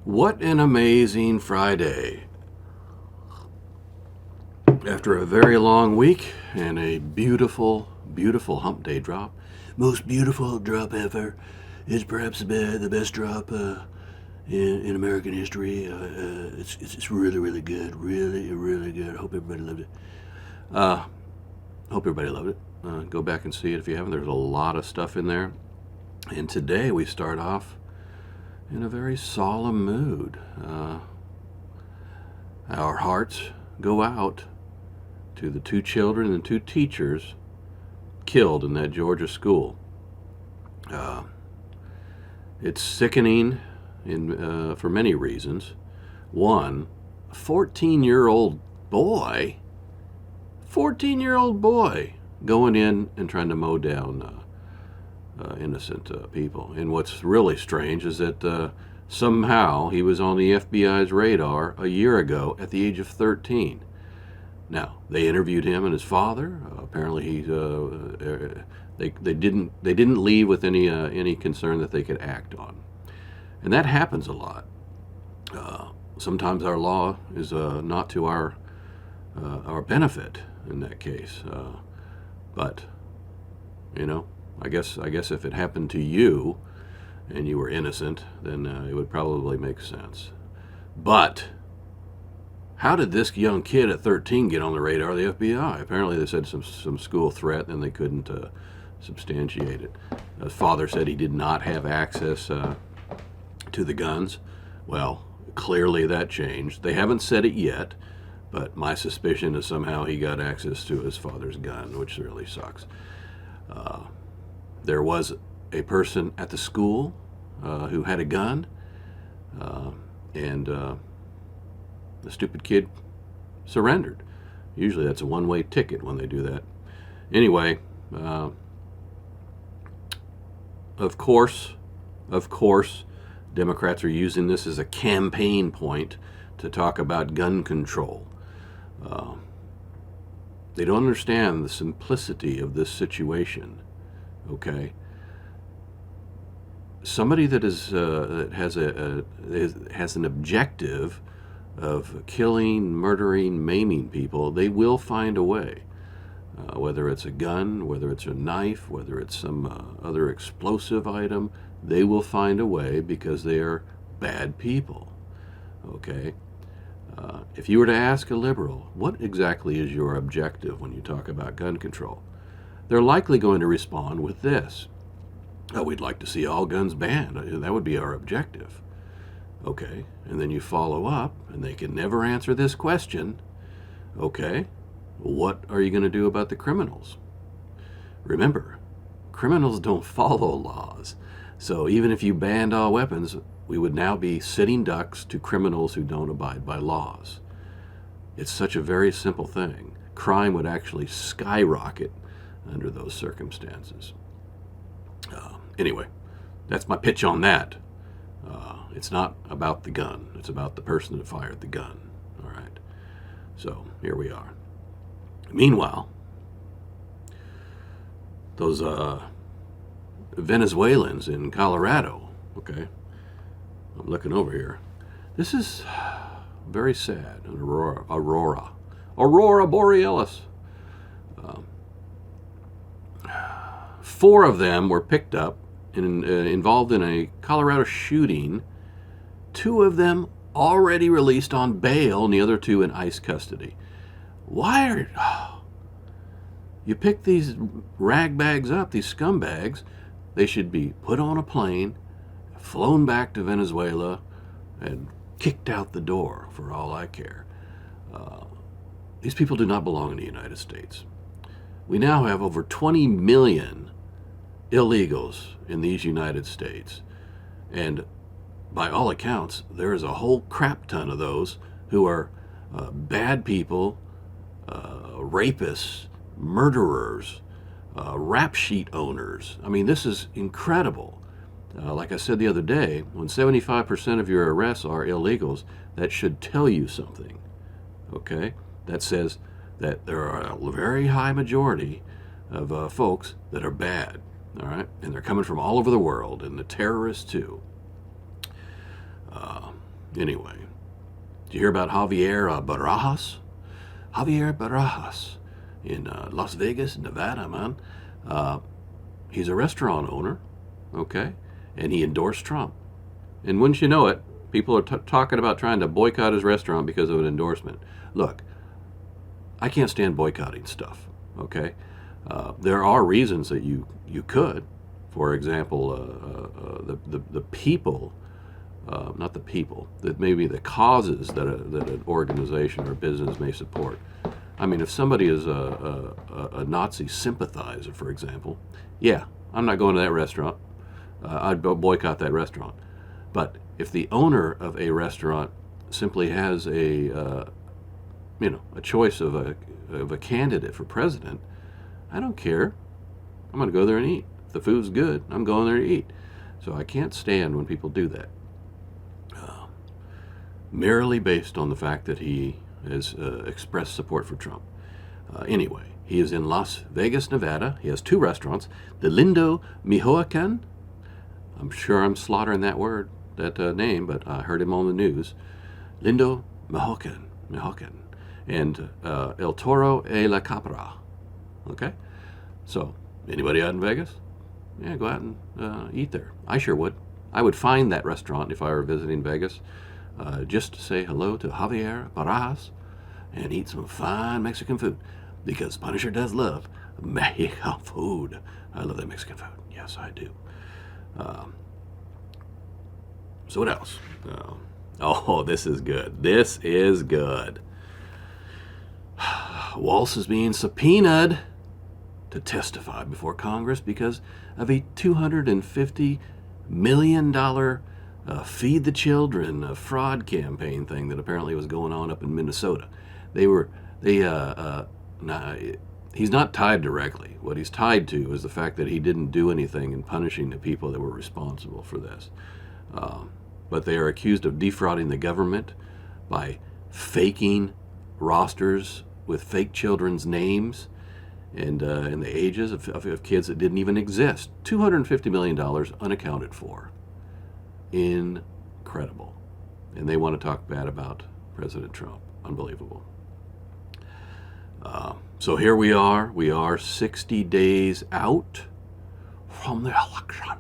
What an amazing Friday. After a very long week and a beautiful, beautiful hump day drop, most beautiful drop ever, is perhaps the best drop in American history. It's really, really good. Really, really good. Hope everybody loved it. Uh, Hope everybody loved it. Go back and see it if you haven't. There's a lot of stuff in there. And today we start off in a very solemn mood. Our hearts go out to the two children and two teachers killed in that Georgia school. It's sickening for many reasons. One, a 14-year-old boy, 14-year-old boy going in and trying to mow down innocent people. And what's really strange is that somehow he was on the FBI's radar a year ago at the age of 13. Now, they interviewed him and his father. Apparently, they didn't leave with any concern that they could act on, and that happens a lot. Sometimes our law is not to our benefit in that case, but I guess if it happened to you and you were innocent, then it would probably make sense. But how did this young kid at 13 get on the radar of the FBI? Apparently they said some school threat and they couldn't substantiate it. His father said he did not have access to the guns. Well, clearly that changed. They haven't said it yet, but my suspicion is somehow he got access to his father's gun, which really sucks. There was a person at the school who had a gun, and the stupid kid surrendered. Usually that's a one-way ticket when they do that. Anyway, of course, Democrats are using this as a campaign point to talk about gun control. They don't understand the simplicity of this situation. Okay, somebody that has an objective of killing, murdering, maiming people, they will find a way. Whether it's a gun, whether it's a knife, whether it's some other explosive item, they will find a way because they are bad people. Okay? If you were to ask a liberal, what exactly is your objective when you talk about gun control? They're likely going to respond with this. Oh, we'd like to see all guns banned. That would be our objective. Okay, and then you follow up, and they can never answer this question. Okay, what are you going to do about the criminals? Remember, criminals don't follow laws. So even if you banned all weapons, we would now be sitting ducks to criminals who don't abide by laws. It's such a very simple thing. Crime would actually skyrocket under those circumstances. Anyway, that's my pitch on that. It's not about the gun. It's about the person that fired the gun. All right. So here we are. Meanwhile, those Venezuelans in Colorado, okay, I'm looking over here. This is very sad. Aurora Borealis. 4 of them were picked up and involved in a Colorado shooting. 2 of them already released on bail, and the other 2 in ICE custody. Why are you pick these ragbags up, these scumbags? They should be put on a plane, flown back to Venezuela, and kicked out the door, for all I care. These people do not belong in the United States. We now have over 20 million illegals in these United States. And by all accounts, there is a whole crap ton of those who are bad people, rapists, murderers, rap sheet owners. I mean, this is incredible. Like I said the other day, when 75% of your arrests are illegals, that should tell you something. Okay? That says that there are a very high majority of folks that are bad. All right? And they're coming from all over the world, and the terrorists too. Anyway, did you hear about Javier Barajas? Javier Barajas in Las Vegas, Nevada, man. He's a restaurant owner, okay? And he endorsed Trump. And wouldn't you know it, people are talking about trying to boycott his restaurant because of an endorsement. Look, I can't stand boycotting stuff, okay? There are reasons that you could. For example, the people, not the people, that maybe the causes that an organization or business may support. I mean, if somebody is a Nazi sympathizer, for example, yeah, I'm not going to that restaurant. I'd boycott that restaurant. But if the owner of a restaurant simply has a choice of a candidate for president, I don't care. I'm going to go there and eat. If the food's good, I'm going there to eat. So I can't stand when people do that. Merely based on the fact that he has expressed support for Trump. Anyway, he is in Las Vegas, Nevada. He has 2 restaurants. The Lindo Michoacan. I'm sure I'm slaughtering that name, but I heard him on the news. Lindo Michoacan. And El Toro y la Capra. Okay? So, anybody out in Vegas? Yeah, go out and eat there. I sure would. I would find that restaurant if I were visiting Vegas, just to say hello to Javier Barajas and eat some fine Mexican food, because Punisher does love Mexican food. I love that Mexican food. Yes, I do. So what else? Oh, this is good. This is good. Walz is being subpoenaed to testify before Congress because of a $250 million Feed the Children fraud campaign thing that apparently was going on up in Minnesota. He's not tied directly. What he's tied to is the fact that he didn't do anything in punishing the people that were responsible for this. But they are accused of defrauding the government by faking rosters with fake children's names and the ages of kids that didn't even exist. $250 million unaccounted for. Incredible. And they want to talk bad about President Trump. Unbelievable. So here we are. We are 60 days out from the election.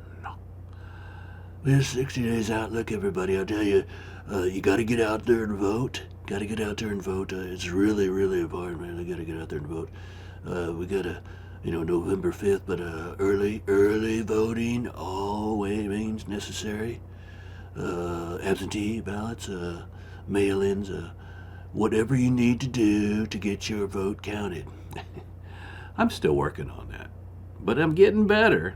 We're 60 days out. Look, everybody, I'll tell you, you got to get out there and vote. Got to get out there and vote. It's really, really important, man. You got to get out there and vote. We got to, November 5th, but early voting always means necessary. Absentee ballots, mail-ins, whatever you need to do to get your vote counted. I'm still working on that, but I'm getting better.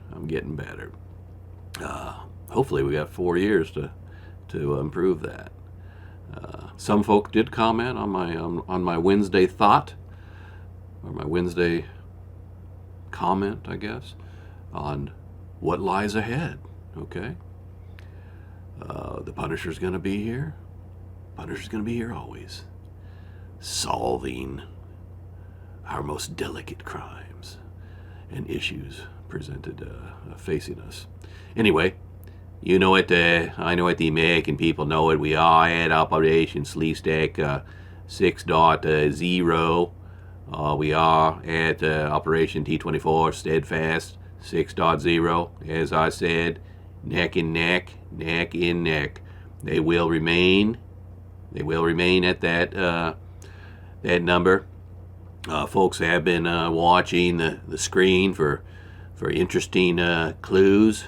Hopefully we got 4 years to improve that. Some folk did comment on my Wednesday thought, or my Wednesday comment, I guess, on what lies ahead. Okay, the Punisher's going to be here. Punisher's going to be here always, solving our most delicate crimes and issues presented facing us. Anyway, you know it. I know it. The American people know it. We are at Operation Sleestack 6.0. We are at Operation T24 Steadfast 6.0. As I said, neck in neck. They will remain at that number. Folks have been watching the screen for interesting clues.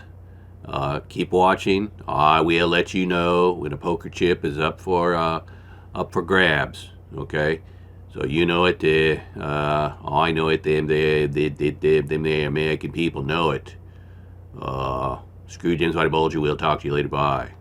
Keep watching. I will let you know when a poker chip is up for grabs. Okay, so you know it. I know it. Them the American people know it. Scrooge Inside Bulger. We'll talk to you later. Bye.